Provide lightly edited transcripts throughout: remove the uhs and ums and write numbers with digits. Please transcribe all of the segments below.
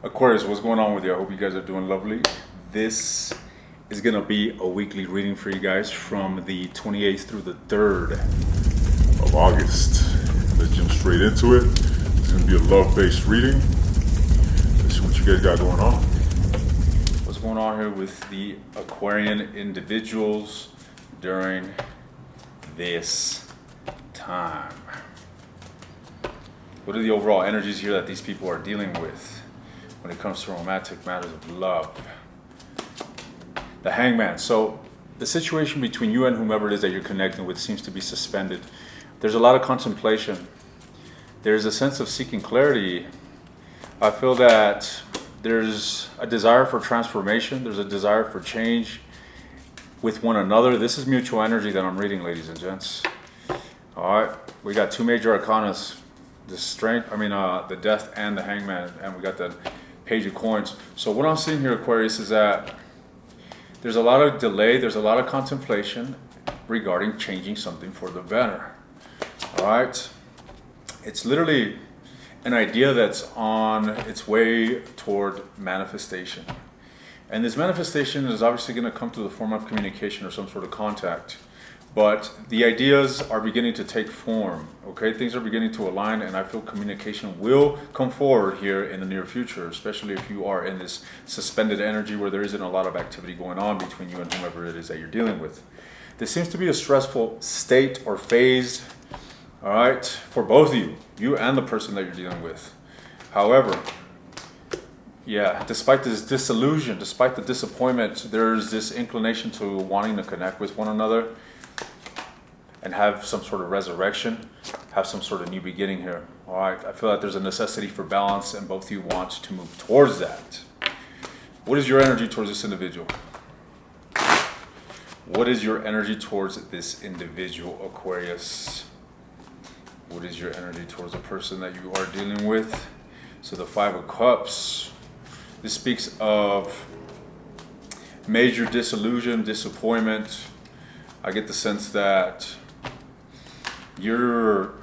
Aquarius, what's going on with you? I hope you guys are doing lovely. This is going to be a weekly reading for you guys from the 28th through the 3rd of August. Let's jump straight into it. It's going to be a love-based reading. Let's see what you guys got going on. What's going on here with the Aquarian individuals during this time? What are the overall energies here that these people are dealing with when it comes to romantic matters of love? The Hangman. So the situation between you and whomever it is that you're connecting with seems to be suspended. There's a lot of contemplation. There's a sense of seeking clarity. I feel that there's a desire for transformation. There's a desire for change with one another. This is mutual energy that I'm reading, ladies and gents. All right, we got two major arcanas. The strength, the death and the Hangman, and we got the Page of Coins. So what I'm seeing here, Aquarius, is that there's a lot of delay, there's a lot of contemplation regarding changing something for the better. All right, it's literally an idea that's on its way toward manifestation, and this manifestation is obviously going to come through the form of communication or some sort of contact. But the ideas are beginning to take form, okay? Things are beginning to align, and I feel communication will come forward here in the near future, especially if you are in this suspended energy where there isn't a lot of activity going on between you and whomever it is that you're dealing with. This seems to be a stressful state or phase, all right, for both of you and the person that you're dealing with. However, yeah, despite this disillusion, despite the disappointment, there's this inclination to wanting to connect with one another and have some sort of resurrection, have some sort of new beginning here. All right, I feel like there's a necessity for balance, and both of you want to move towards that. What is your energy towards this individual? What is your energy towards this individual, Aquarius? What is your energy towards the person that you are dealing with? So the Five of Cups. This speaks of major disillusion, disappointment. I get the sense that you're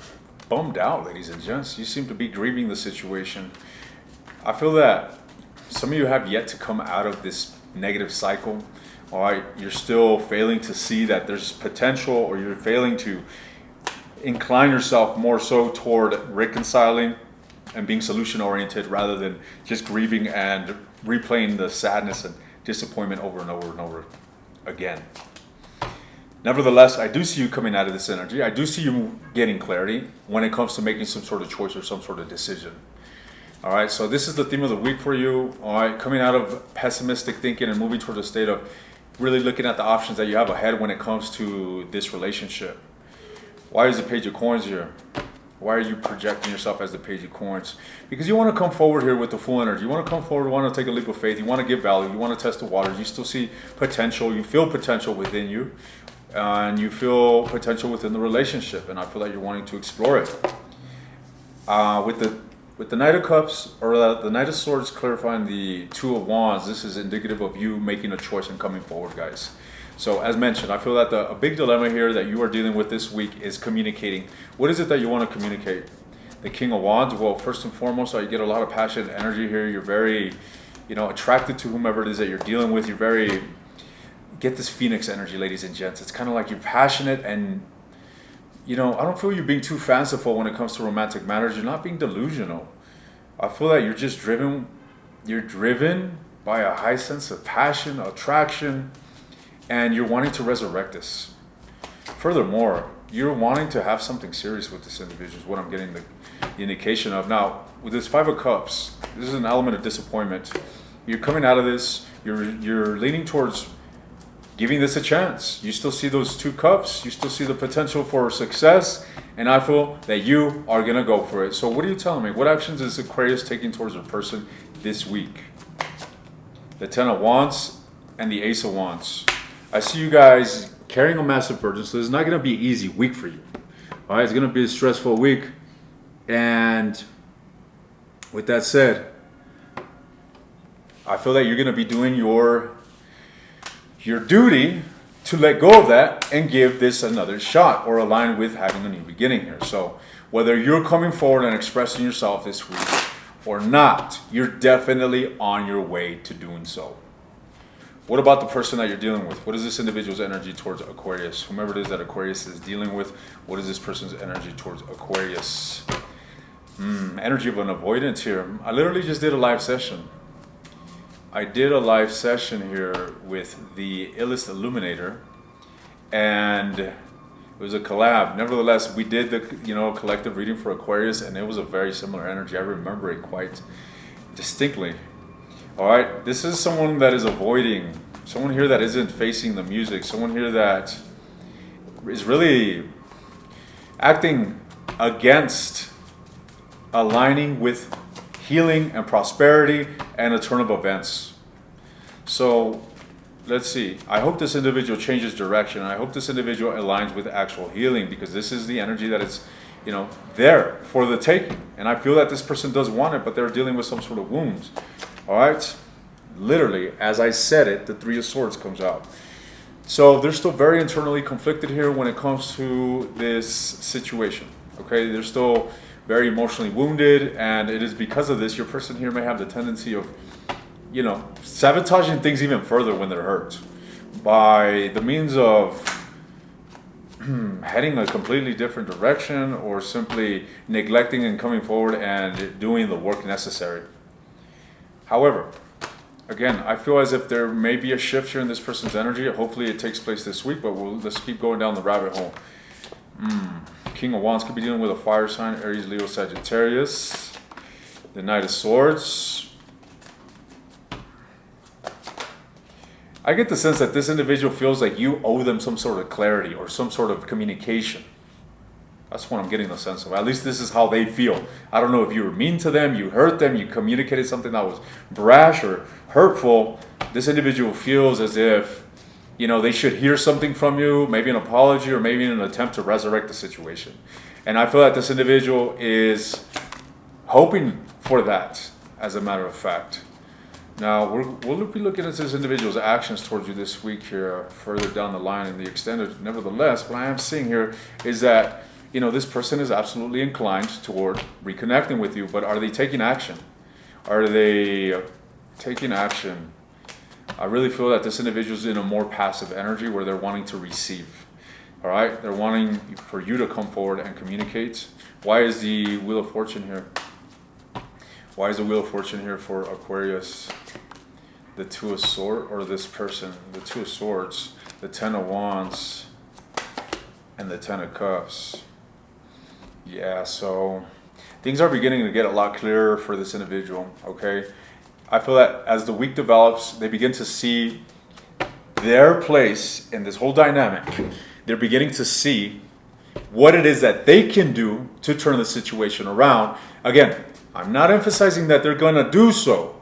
bummed out, ladies and gents. You seem to be grieving the situation. I feel that some of you have yet to come out of this negative cycle. All right, you're still failing to see that there's potential, or you're failing to incline yourself more so toward reconciling and being solution oriented rather than just grieving and replaying the sadness and disappointment over and over and over again. Nevertheless, I do see you coming out of this energy. I do see you getting clarity when it comes to making some sort of choice or some sort of decision. All right, so this is the theme of the week for you. All right, coming out of pessimistic thinking and moving towards a state of really looking at the options that you have ahead when it comes to this relationship. Why is the Page of Coins here? Why are you projecting yourself as the Page of Coins? Because you want to come forward here with the full energy. You want to come forward, you want to take a leap of faith. You want to give value. You want to test the waters. You still see potential. You feel potential within you. And you feel potential within the relationship, and I feel like you're wanting to explore it. With the Knight of Cups, or the Knight of Swords clarifying the Two of Wands, this is indicative of you making a choice and coming forward, guys. So as mentioned, I feel that a big dilemma here that you are dealing with this week is communicating. What is it that you want to communicate? The King of Wands, well, first and foremost, you get a lot of passion and energy here. You're very, attracted to whomever it is that you're dealing with. You're very... Get this Phoenix energy, ladies and gents. It's kind of like you're passionate, and I don't feel you being too fanciful when it comes to romantic matters. You're not being delusional. I feel that you're just driven. You're driven by a high sense of passion, attraction, and you're wanting to resurrect this. Furthermore, you're wanting to have something serious with this individual is what I'm getting the indication of. Now, with this Five of Cups, this is an element of disappointment. You're coming out of this. You're leaning towards giving this a chance. You still see those two cups. You still see the potential for success. And I feel that you are going to go for it. So what are you telling me? What actions is Aquarius taking towards a person this week? The Ten of Wands and the Ace of Wands. I see you guys carrying a massive burden. So it's not going to be an easy week for you. All right, it's going to be a stressful week. And with that said, I feel that you're going to be doing your duty to let go of that and give this another shot, or align with having a new beginning here. So whether you're coming forward and expressing yourself this week, or not, you're definitely on your way to doing so. What about the person that you're dealing with? What is this individual's energy towards Aquarius? Whomever it is that Aquarius is dealing with, what is this person's energy towards Aquarius? Energy of an avoidance here. I literally just did a live session. I did a live session here with the Illest Illuminator, and it was a collab. Nevertheless, we did the collective reading for Aquarius, and it was a very similar energy. I remember it quite distinctly. All right, this is someone that is avoiding, someone here that isn't facing the music, someone here that is really acting against aligning with healing and prosperity and a turn of events. So let's see. I hope this individual changes direction. I hope this individual aligns with actual healing, because this is the energy that is, there for the taking. And I feel that this person does want it, but they're dealing with some sort of wounds. All right, literally, as I said it, the Three of Swords comes out. So they're still very internally conflicted here when it comes to this situation. Okay, they're still very emotionally wounded, and it is because of this your person here may have the tendency of, sabotaging things even further when they're hurt by the means of heading a completely different direction, or simply neglecting and coming forward and doing the work necessary. However, again, I feel as if there may be a shift here in this person's energy. Hopefully it takes place this week, but let's keep going down the rabbit hole. King of Wands could be dealing with a fire sign, Aries, Leo, Sagittarius. The Knight of Swords. I get the sense that this individual feels like you owe them some sort of clarity or some sort of communication. That's what I'm getting the sense of. At least this is how they feel. I don't know if you were mean to them, you hurt them, you communicated something that was brash or hurtful. This individual feels as if, they should hear something from you, maybe an apology or maybe an attempt to resurrect the situation. And I feel that this individual is hoping for that, as a matter of fact. Now, we'll be looking at this individual's actions towards you this week here, further down the line in the extended. Nevertheless, what I am seeing here is that this person is absolutely inclined toward reconnecting with you, but are they taking action? Are they taking action? I really feel that this individual is in a more passive energy where they're wanting to receive. All right? They're wanting for you to come forward and communicate. Why is the Wheel of Fortune here? Why is the Wheel of Fortune here for Aquarius? The Two of Swords, or this person, the Two of Swords, the Ten of Wands, and the Ten of Cups. Yeah, so things are beginning to get a lot clearer for this individual, okay? I feel that as the week develops, they begin to see their place in this whole dynamic. They're beginning to see what it is that they can do to turn the situation around. Again, I'm not emphasizing that they're going to do so.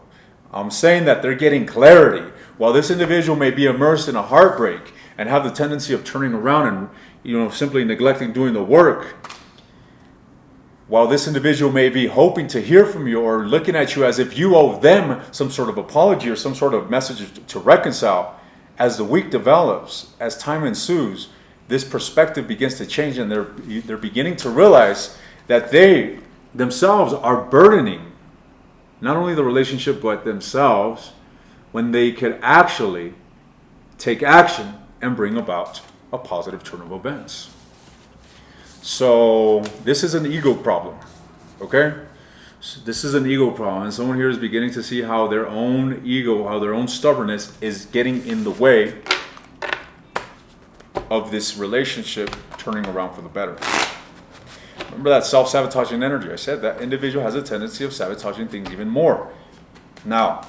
I'm saying that they're getting clarity. While this individual may be immersed in a heartbreak and have the tendency of turning around and, simply neglecting doing the work, while this individual may be hoping to hear from you or looking at you as if you owe them some sort of apology or some sort of message to reconcile, as the week develops, as time ensues, this perspective begins to change, and they're beginning to realize that they themselves are burdening not only the relationship but themselves, when they could actually take action and bring about a positive turn of events. So this is an ego problem, okay? So this is an ego problem, and someone here is beginning to see how their own ego, how their own stubbornness is getting in the way of this relationship turning around for the better. Remember that self-sabotaging energy. I said that individual has a tendency of sabotaging things even more. Now,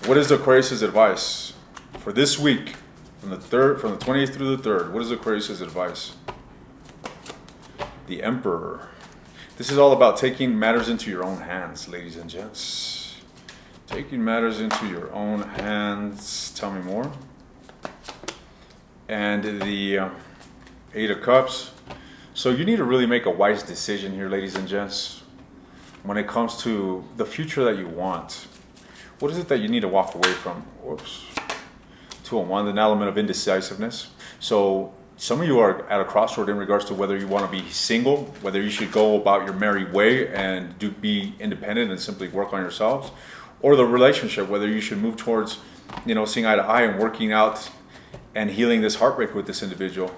what is Aquarius' advice for this week, from the 28th through the 3rd? What is Aquarius' advice? The Emperor. This is all about taking matters into your own hands, ladies and gents. Taking matters into your own hands. Tell me more. And the Eight of Cups. So you need to really make a wise decision here, ladies and gents, when it comes to the future that you want. What is it that you need to walk away from? Whoops. 2 of Wands, an element of indecisiveness. So some of you are at a crossroad in regards to whether you want to be single, whether you should go about your merry way and be independent and simply work on yourselves, or the relationship, whether you should move towards, seeing eye to eye and working out and healing this heartbreak with this individual.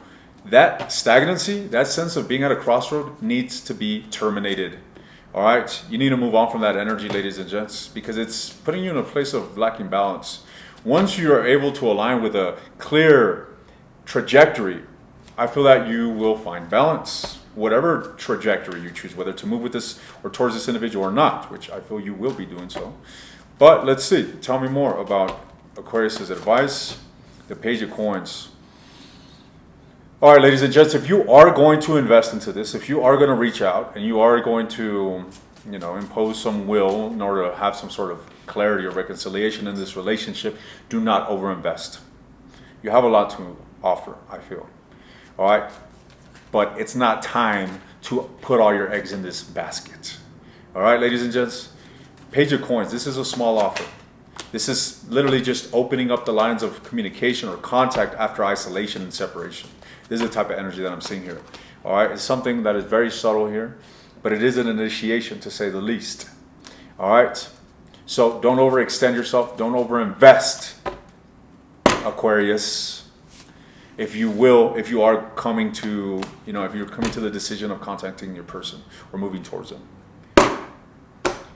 That stagnancy, that sense of being at a crossroad needs to be terminated. All right, you need to move on from that energy, ladies and gents, because it's putting you in a place of lacking balance. Once you are able to align with a clear trajectory, I feel that you will find balance, whatever trajectory you choose, whether to move with this or towards this individual or not, which I feel you will be doing so. But let's see, tell me more about Aquarius's advice, the Page of Coins. All right, ladies and gents, if you are going to invest into this, if you are going to reach out and you are going to, impose some will in order to have some sort of clarity or reconciliation in this relationship, do not overinvest. You have a lot to offer, I feel. All right, but it's not time to put all your eggs in this basket. All right, ladies and gents, Page of Coins, this is a small offer. This is literally just opening up the lines of communication or contact after isolation and separation. This is the type of energy that I'm seeing here. All right, it's something that is very subtle here, but it is an initiation to say the least. All right, so don't overextend yourself. Don't overinvest, Aquarius. If you are coming to, if you're coming to the decision of contacting your person or moving towards them.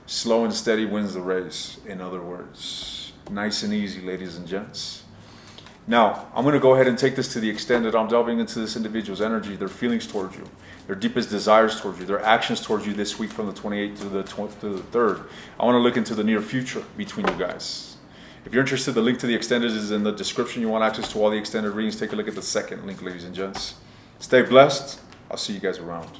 Slow and steady wins the race, in other words. Nice and easy, ladies and gents. Now, I'm going to go ahead and take this to the extent that I'm delving into this individual's energy, their feelings towards you, their deepest desires towards you, their actions towards you this week from the 28th to the 3rd. I want to look into the near future between you guys. If you're interested, the link to the extended is in the description. You want access to all the extended readings, take a look at the second link, ladies and gents. Stay blessed. I'll see you guys around.